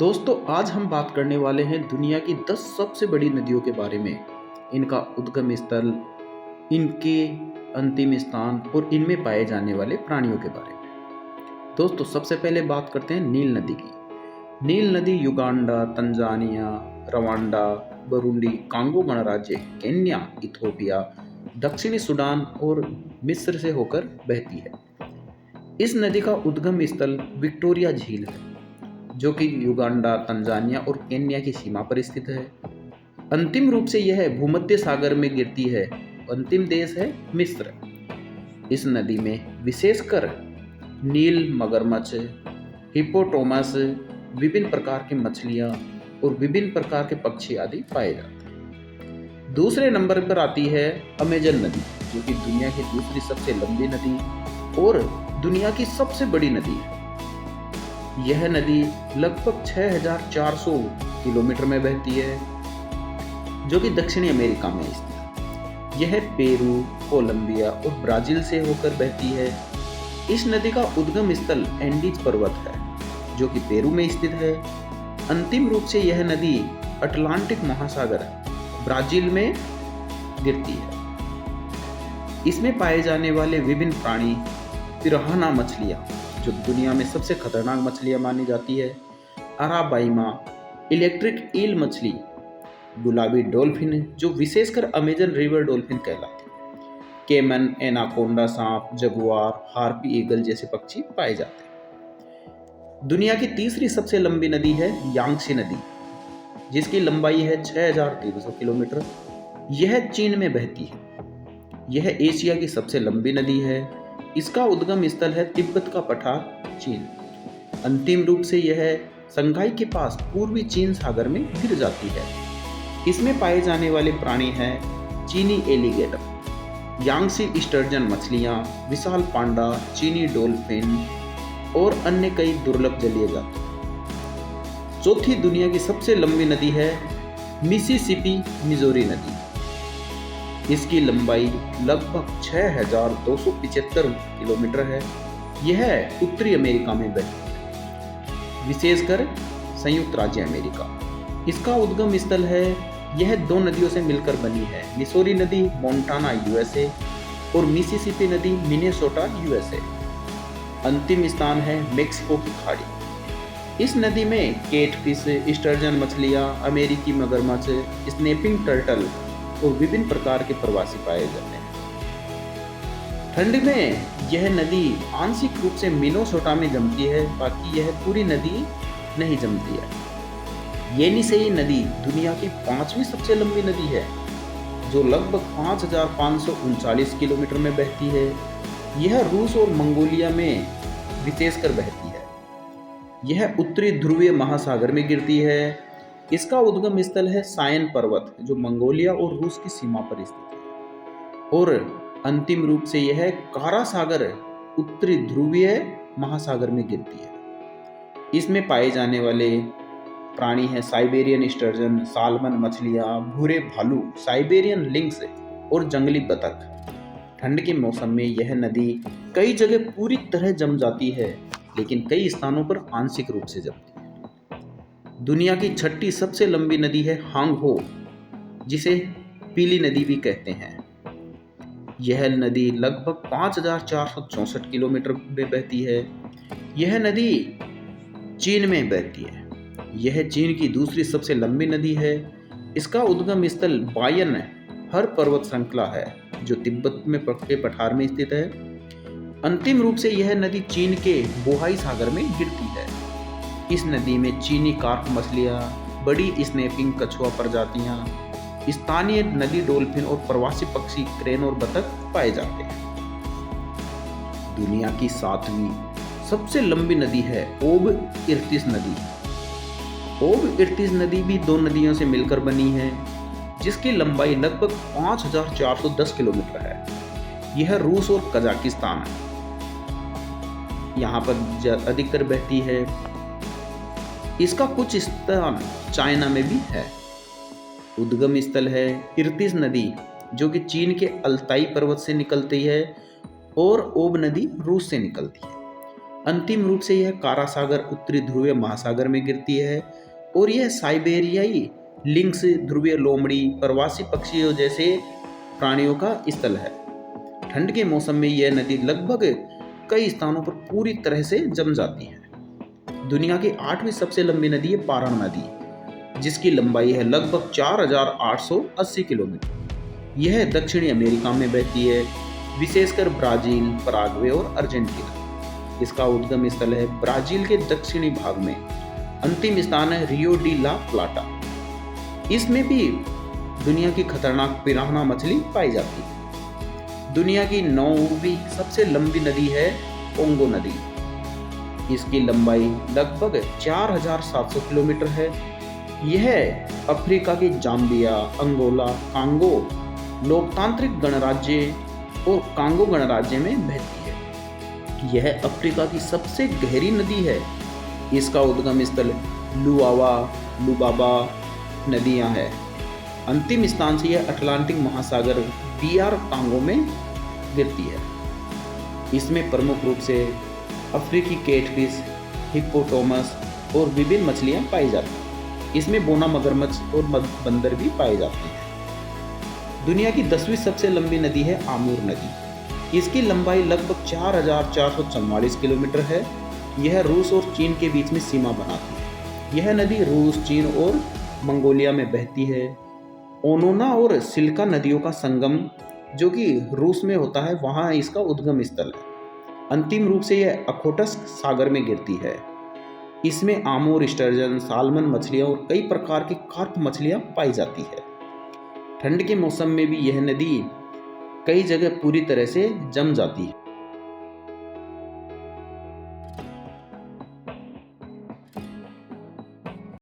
दोस्तों, आज हम बात करने वाले हैं दुनिया की 10 सबसे बड़ी नदियों के बारे में। इनका उद्गम स्थल, इनके अंतिम स्थान और इनमें पाए जाने वाले प्राणियों के बारे में। दोस्तों, सबसे पहले बात करते हैं नील नदी की। नील नदी Uganda, Tanzania, Rwanda, Burundi, Congo गणराज्य, केन्या, इथोपिया, दक्षिणी सूडान और मिस्र से होकर बहती है। इस नदी का उद्गम स्थल विक्टोरिया झील है, जो कि युगांडा, तंजानिया और केन्या की सीमा पर स्थित है। अंतिम रूप से यह भूमध्य सागर में गिरती है। अंतिम देश है मिस्र। इस नदी में विशेषकर नील मगरमच्छ, हिप्पोपोटामस, विभिन्न प्रकार की मछलियां और विभिन्न प्रकार के पक्षी आदि पाए जाते हैं। दूसरे नंबर पर आती है अमेजन नदी, जो कि दुनिया की दूसरी सबसे लंबी नदी और दुनिया की सबसे बड़ी नदी है। यह नदी लगभग 6400 किलोमीटर में बहती है, जो कि दक्षिणी अमेरिका में स्थित है। यह पेरू, कोलंबिया और ब्राजील से होकर बहती है। इस नदी का उद्गम स्थल एंडीज पर्वत है, जो कि पेरू में स्थित है। अंतिम रूप से यह नदी अटलांटिक महासागर, ब्राजील में गिरती है। इसमें पाए जाने वाले विभिन्न प्राणी पिरान्हा मछलियां, जो दुनिया में सबसे खतरनाक मछलियां मानी जाती है, अराबाइमा, इलेक्ट्रिक ईल मछली, गुलाबी डॉल्फिन, जो विशेषकर अमेजन रिवर डॉल्फिन कहलाती है, केमन, एनाकोंडा सांप, जगुआर, हार्पी ईगल जैसे पक्षी पाए जाते हैं। दुनिया की तीसरी सबसे लंबी नदी है यांगत्से नदी, जिसकी लंबाई है 6300 किलोमीटर। यह चीन में बहती है। यह एशिया की सबसे लंबी नदी है। इसका उद्गम स्थल है तिब्बत का पठार, चीन। अंतिम रूप से यह संघाई के पास पूर्वी चीन सागर में गिर जाती है। इसमें पाए जाने वाले प्राणी हैं चीनी एलिगेटर, यांगत्से स्टर्जन मछलियां, विशाल पांडा, चीनी डॉल्फिन और अन्य कई दुर्लभ जलीय जंतु। चौथी दुनिया की सबसे लंबी नदी है मिसिसिपी मिजोरी नदी। इसकी लंबाई लगभग 6275 किलोमीटर है। यह उत्तरी अमेरिका में बहती है, विशेषकर संयुक्त राज्य अमेरिका। इसका उद्गम स्थल है, यह दो नदियों से मिलकर बनी है, मिसौरी नदी मोंटाना यूएसए और मिसिसिपी नदी मिनेसोटा यूएसए। अंतिम स्थान है मेक्सिको की खाड़ी। इस नदी में केटफिश, स्टर्जन मछलियां, अमेरिकी मगरमच्छ, स्नैपिंग टर्टल और विभिन्न प्रकार के प्रवासी पाए जाते हैं। ठंड में यह नदी आंशिक रूप से मिनेसोटा में जमती है, बाकी यह पूरी नदी नहीं जमती है। येनिसेई नदी दुनिया की 5वीं सबसे लंबी नदी है, जो लगभग 5539 किलोमीटर में बहती है। यह रूस और मंगोलिया में विशेषकर बहती है। यह उत्तरी ध्रुवीय महासागर में गिरती है। इसका उद्गम स्थल है सायन पर्वत, जो मंगोलिया और रूस की सीमा पर स्थित है। और अंतिम रूप से यह कारा सागर, उत्तरी ध्रुवीय महासागर में गिरती है। इसमें पाए जाने वाले प्राणी हैं साइबेरियन स्टर्जन, साल्मन मछलियां, भूरे भालू, साइबेरियन लिंक्स और जंगली बतख। ठंड के मौसम में यह नदी कई जगह पूरी तरह जम जाती है, लेकिन कई स्थानों पर आंशिक रूप से जमती है। दुनिया की छठी सबसे लंबी नदी है हांगहो, जिसे पीली नदी भी कहते हैं। यह नदी लगभग 5464 किलोमीटर में बहती है। यह नदी चीन में बहती है। यह चीन की दूसरी सबसे लंबी नदी है। इसका उद्गम स्थल बायन हर पर्वत श्रृंखला है, जो तिब्बत में के पठार में स्थित है। अंतिम रूप से यह नदी चीन के बोहाई सागर में गिरती है। इस नदी में चीनी कार्प मछलियां, बड़ी स्नैपिंग कछुआ प्रजातियां, स्थानीय नदी डॉल्फिन और प्रवासी पक्षी क्रेन और बतख पाए जाते हैं। दुनिया की 7वीं सबसे लंबी नदी है ओब इर्तिस नदी। ओब इर्तिस नदी भी दो नदियों से मिलकर बनी है, जिसकी लंबाई लगभग 5410 किलोमीटर है। यह रूस और कजाकिस्तान यहाँ पर अधिकतर बहती है। इसका कुछ स्थान चाइना में भी है। उद्गम स्थल है इर्तिस नदी, जो कि चीन के अल्ताई पर्वत से निकलती है, और ओब नदी रूस से निकलती है। अंतिम रूप से यह कारा सागर उत्तरी ध्रुवीय महासागर में गिरती है और यह साइबेरियाई लिंक्स, ध्रुवीय लोमड़ी, प्रवासी पक्षियों जैसे प्राणियों का स्थल है। ठंड के मौसम में यह नदी लगभग कई स्थानों पर पूरी तरह से जम जाती है। दुनिया की 8वीं सबसे लंबी नदी है पारण नदी, जिसकी लंबाई है लगभग 4,880 किलोमीटर। यह दक्षिणी अमेरिका में बहती है, विशेषकर ब्राजील, पराग्वे और अर्जेंटीना। इसका उद्गम स्थल है ब्राजील के दक्षिणी भाग में। अंतिम स्थान है रियो डी ला प्लाटा। इसमें भी दुनिया की खतरनाक पिरान्हा मछली पाई जाती है। दुनिया की 9वीं सबसे लंबी नदी है कोंगो नदी। इसकी लंबाई लगभग 4,700 किलोमीटर है। यह अफ्रीका के जाम्बिया, अंगोला, कांगो लोकतांत्रिक गणराज्य और कांगो गणराज्य में बहती है। यह अफ्रीका की सबसे गहरी नदी है। इसका उद्गम स्थल लुआवा, लुबाबा नदियां है। अंतिम स्थान से यह अटलांटिक महासागर बीआर कांगो में गिरती है। इसमें प्रमुख रूप से अफ्रीकी कैटफिश, हिप्पोपोटामस और विभिन्न मछलियां पाई जाती हैं। इसमें बोना मगरमच्छ और बंदर भी पाए जाते हैं। दुनिया की 10वीं सबसे लंबी नदी है आमूर नदी। इसकी लंबाई लगभग 4,444 किलोमीटर है। यह रूस और चीन के बीच में सीमा बनाती है। यह नदी रूस, चीन और मंगोलिया में बहती है। ओनोना और सिल्का नदियों का संगम, जो कि रूस में होता है, वहाँ इसका उद्गम स्थल है। अंतिम रूप से यह ओखोटस्क सागर में गिरती है। इसमें आमूर, स्टर्जन, साल्मन मछलियाँ और कई प्रकार की कार्प मछलियाँ पाई जाती है। ठंड के मौसम में भी यह नदी कई जगह पूरी तरह से जम जाती है।